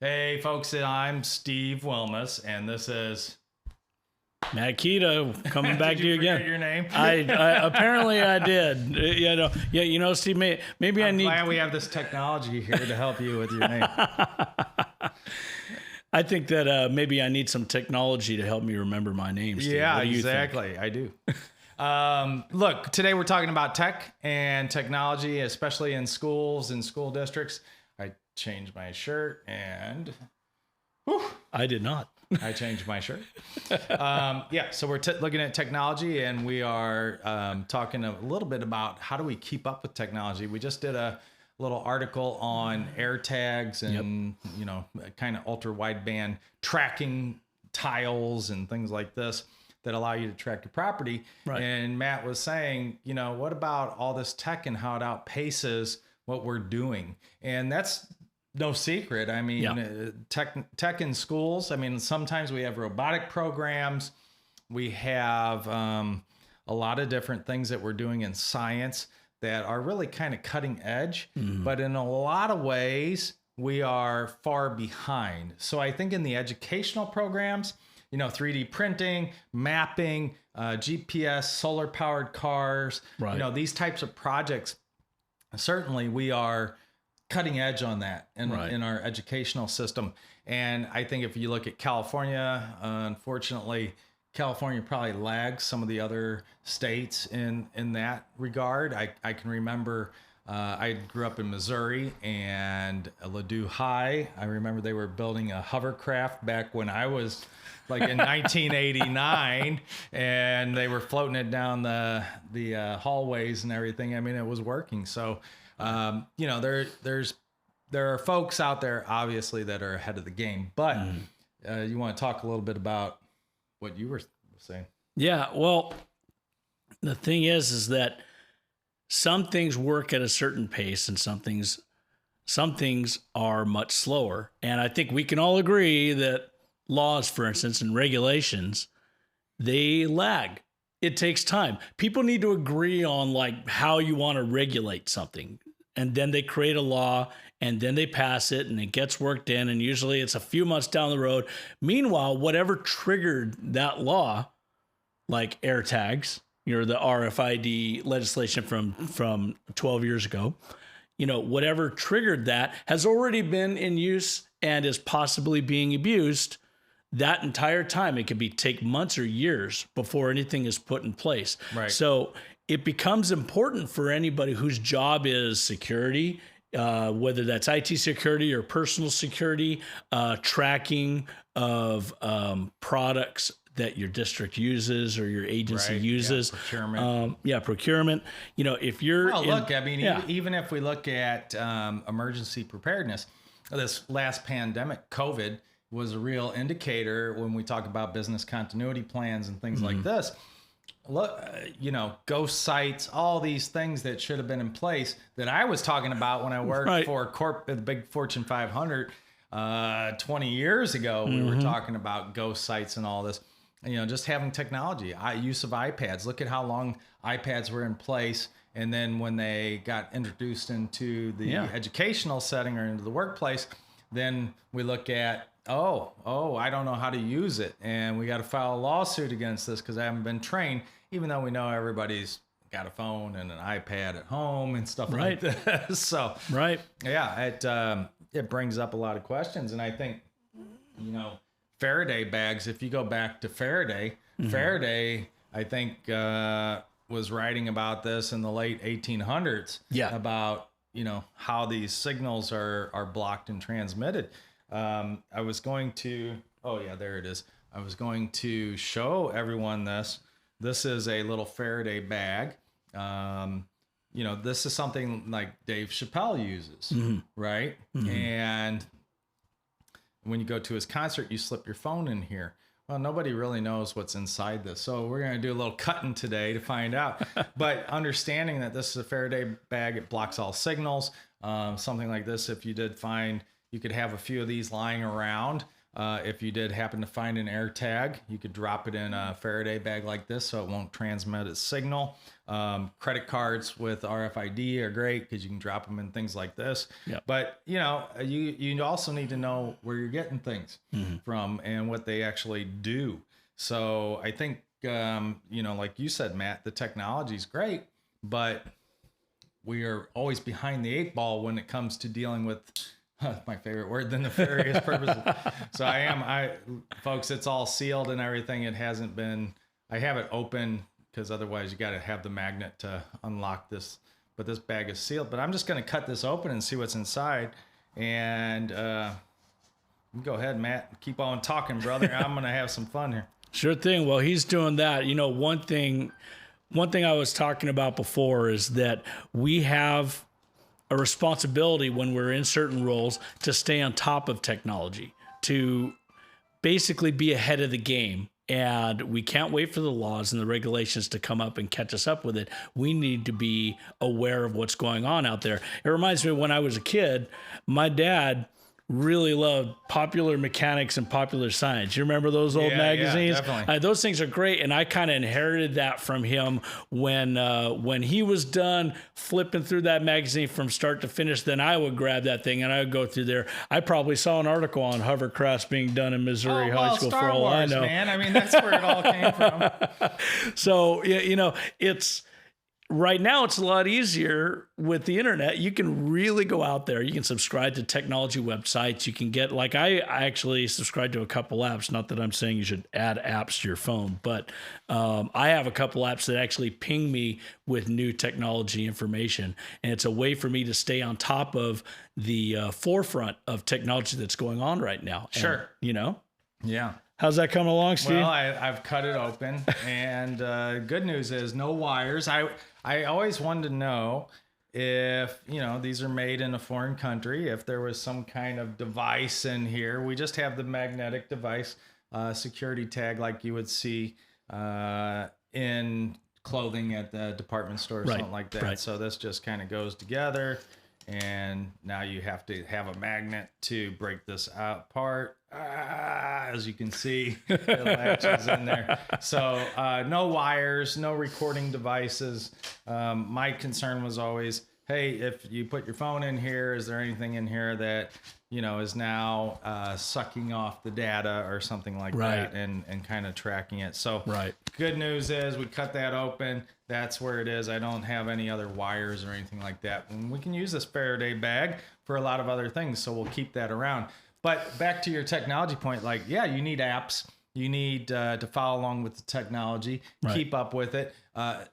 Hey, folks, I'm Steve Wilmes, and this is Matt Keto coming back Did to you forget again. your name? I apparently I did. Steve. Maybe I I'm need. glad we have this technology here to help you with your name. I think that maybe I need some technology to help me remember my name. Steve. Yeah, What do you exactly. think? I do. Look, today we're talking about tech and technology, especially in schools and school districts. I changed my shirt and I did not. I changed my shirt. So we're looking at technology, and we are talking a little bit about how do we keep up with technology. We just did a little article on air tags and kind of ultra wideband tracking tiles and things like this that allow you to track your property. Right. And Matt was saying, what about all this tech and how it outpaces what we're doing? And that's no secret. I mean, tech in schools. I mean, sometimes we have robotic programs. We have a lot of different things that we're doing in science that are really kind of cutting edge. Mm-hmm. But in a lot of ways, we are far behind. So I think in the educational programs, 3D printing, mapping, GPS, solar powered cars, right. These types of projects, certainly we are cutting edge on that in our educational system. And I think if you look at California, unfortunately, California probably lags some of the other states in that regard. I can remember I grew up in Missouri, and Ladue High, I remember they were building a hovercraft back when I was like in 1989, and they were floating it down the hallways and everything. I mean, it was working. So there are folks out there obviously that are ahead of the game, but you want to talk a little bit about what you were saying? Yeah. Well, the thing is that some things work at a certain pace and some things are much slower. And I think we can all agree that laws, for instance, and regulations, they lag. It takes time. People need to agree on like how you want to regulate something. And then they create a law, and then they pass it, and it gets worked in, and usually it's a few months down the road. Meanwhile, whatever triggered that law, like air tags, the RFID legislation from 12 years ago, whatever triggered that has already been in use and is possibly being abused that entire time. It could take months or years before anything is put in place. Right. So it becomes important for anybody whose job is security, whether that's IT security or personal security, tracking of products that your district uses or your agency uses. Yeah, procurement. Procurement. If you're even if we look at emergency preparedness, this last pandemic, COVID, was a real indicator when we talk about business continuity plans and things like this. Look, ghost sites, all these things that should have been in place that I was talking about when I worked for the big Fortune 500 20 years ago. We were talking about ghost sites and all this. Just having technology, use of iPads. Look at how long iPads were in place. And then when they got introduced into the educational setting or into the workplace, then we look at, I don't know how to use it. And we got to file a lawsuit against this because I haven't been trained, even though we know everybody's got a phone and an iPad at home and stuff like this. So, it brings up a lot of questions. And I think, Faraday bags, if you go back to Faraday, I think, was writing about this in the late 1800s about, how these signals are blocked and transmitted. I was going to, there it is. I was going to show everyone this. This is a little Faraday bag. This is something like Dave Chappelle uses, right? Mm-hmm. And when you go to his concert, you slip your phone in here. Well, nobody really knows what's inside this. So we're going to do a little cutting today to find out. But understanding that this is a Faraday bag, it blocks all signals. Something like this, if you did find, you could have a few of these lying around. If you did happen to find an air tag, you could drop it in a Faraday bag like this so it won't transmit its signal. Credit cards with RFID are great because you can drop them in things like this. Yep. But, you also need to know where you're getting things from and what they actually do. So I think, like you said, Matt, the technology is great, but we are always behind the 8 ball when it comes to dealing with my favorite word, the nefarious purposes. So folks, it's all sealed and everything. It hasn't been, I have it open because otherwise you got to have the magnet to unlock this, but this bag is sealed. But I'm just going to cut this open and see what's inside. And go ahead, Matt, keep on talking, brother. I'm going to have some fun here. Sure thing. Well, he's doing that. One thing I was talking about before is that we have a responsibility when we're in certain roles to stay on top of technology, to basically be ahead of the game. And we can't wait for the laws and the regulations to come up and catch us up with it. We need to be aware of what's going on out there. It reminds me of when I was a kid, my dad really loved Popular Mechanics and Popular Science. You remember those old magazines? Yeah, definitely. Those things are great, and I kind of inherited that from him when he was done flipping through that magazine from start to finish. Then I would grab that thing and I would go through there. I probably saw an article on hovercrafts being done in Missouri High School Star for all Wars, I know. Man, I mean that's where it all came from. So it's. Right now, it's a lot easier with the internet. You can really go out there. You can subscribe to technology websites. You can get, like, I actually subscribe to a couple apps. Not that I'm saying you should add apps to your phone, but I have a couple apps that actually ping me with new technology information. And it's a way for me to stay on top of the forefront of technology that's going on right now. Sure. And, Yeah. How's that coming along, Steve? Well, I've cut it open, and good news is no wires. I always wanted to know if, these are made in a foreign country, if there was some kind of device in here. We just have the magnetic device, security tag like you would see in clothing at the department store or something like that. Right. So this just kind of goes together, and now you have to have a magnet to break this apart. As you can see, it latches in there. So no wires, no recording devices. My concern was always, hey, if you put your phone in here, is there anything in here that, is now sucking off the data or something like that and kind of tracking it. So good news is we cut that open. That's where it is. I don't have any other wires or anything like that. And we can use this Faraday bag for a lot of other things. So we'll keep that around. But back to your technology point, you need apps. You need to follow along with the technology, keep up with it.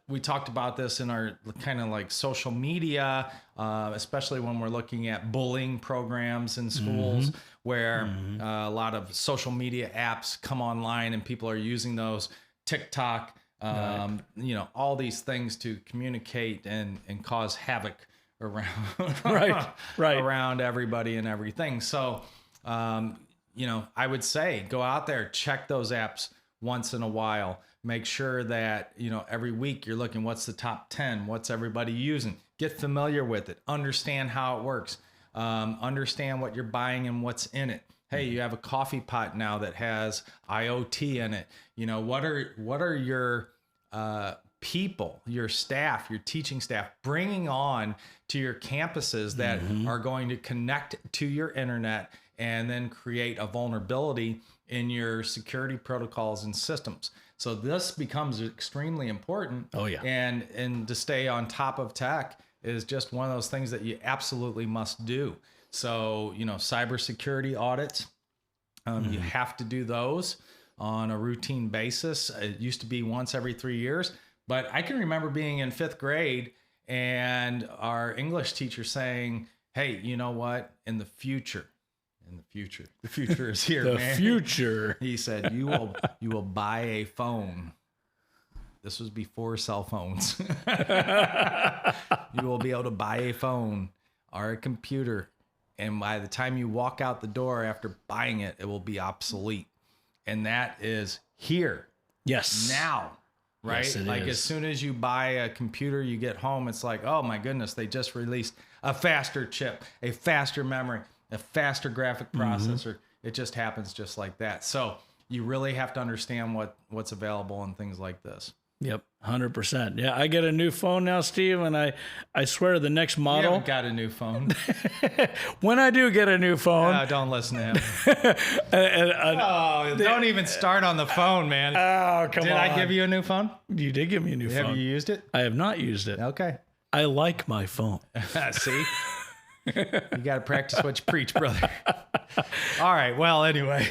We talked about this in our kind of like social media, especially when we're looking at bullying programs in schools, where a lot of social media apps come online and people are using those. TikTok, all these things to communicate and cause havoc around around everybody and everything. So I would say go out there, check those apps once in a while. Make sure that, every week you're looking, what's the top 10? What's everybody using? Get familiar with it. Understand how it works. Understand what you're buying and what's in it. Hey, you have a coffee pot now that has IoT in it. What are your people, your staff, your teaching staff bringing on to your campuses that are going to connect to your internet and then create a vulnerability in your security protocols and systems. So this becomes extremely important. Oh yeah. And to stay on top of tech is just one of those things that you absolutely must do. So, cybersecurity audits, you have to do those on a routine basis. It used to be once every 3 years, but I can remember being in 5th grade and our English teacher saying, hey, you know what? In the future is here, man. Future. He said, you will buy a phone. This was before cell phones. You will be able to buy a phone or a computer. And by the time you walk out the door after buying it, it will be obsolete. And that is here. Yes. Now. Right? Yes, it is. As soon as you buy a computer, you get home, it's like, oh my goodness, they just released a faster chip, a faster memory, a faster graphic processor. It just happens just like that. So you really have to understand what's available and things like this. Yep, 100%. Yeah, I get a new phone now, Steve, and I swear the next You model. haven't got a new phone. When I do get a new phone, Don't listen to him. Don't even start on the phone, man. oh come Did on! I give you a new phone? You did give me a new phone. Have you used it? I have not used it. Okay. I like my phone. See? You got to practice what you preach, brother. All right. Well, anyway.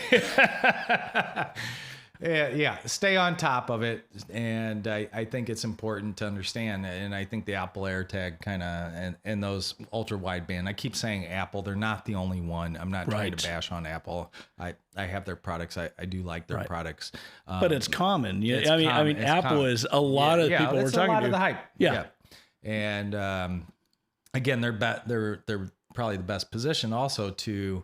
Yeah, stay on top of it. And I think it's important to understand. And I think the Apple AirTag kind of, and those ultra wideband, I keep saying Apple, they're not the only one. I'm not trying to bash on Apple. I have their products. I do like their products. But it's common. Yeah, it's I mean, common. It's Apple common. is a lot of people we're talking to. A lot of the hype. Yeah. And again, they're probably the best position also to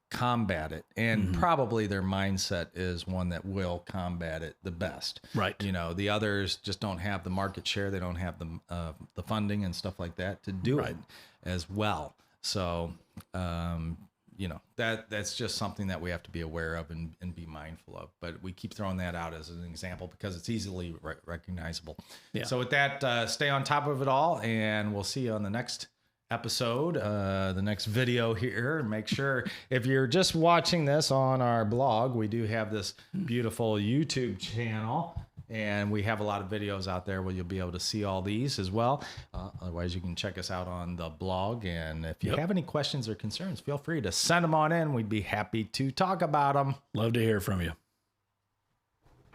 combat it, and probably their mindset is one that will combat it the best. Right. You know, the others just don't have the market share. They don't have the funding and stuff like that to do it as well. So, you know, that's just something that we have to be aware of and be mindful of. But we keep throwing that out as an example because it's easily recognizable. Yeah. So with that, stay on top of it all, and we'll see you on the next episode, the next video here. Make sure if you're just watching this on our blog, we do have this beautiful YouTube channel, and we have a lot of videos out there where you'll be able to see all these as well. Otherwise, you can check us out on the blog. And if you have any questions or concerns, feel free to send them on in. We'd be happy to talk about them. Love to hear from you.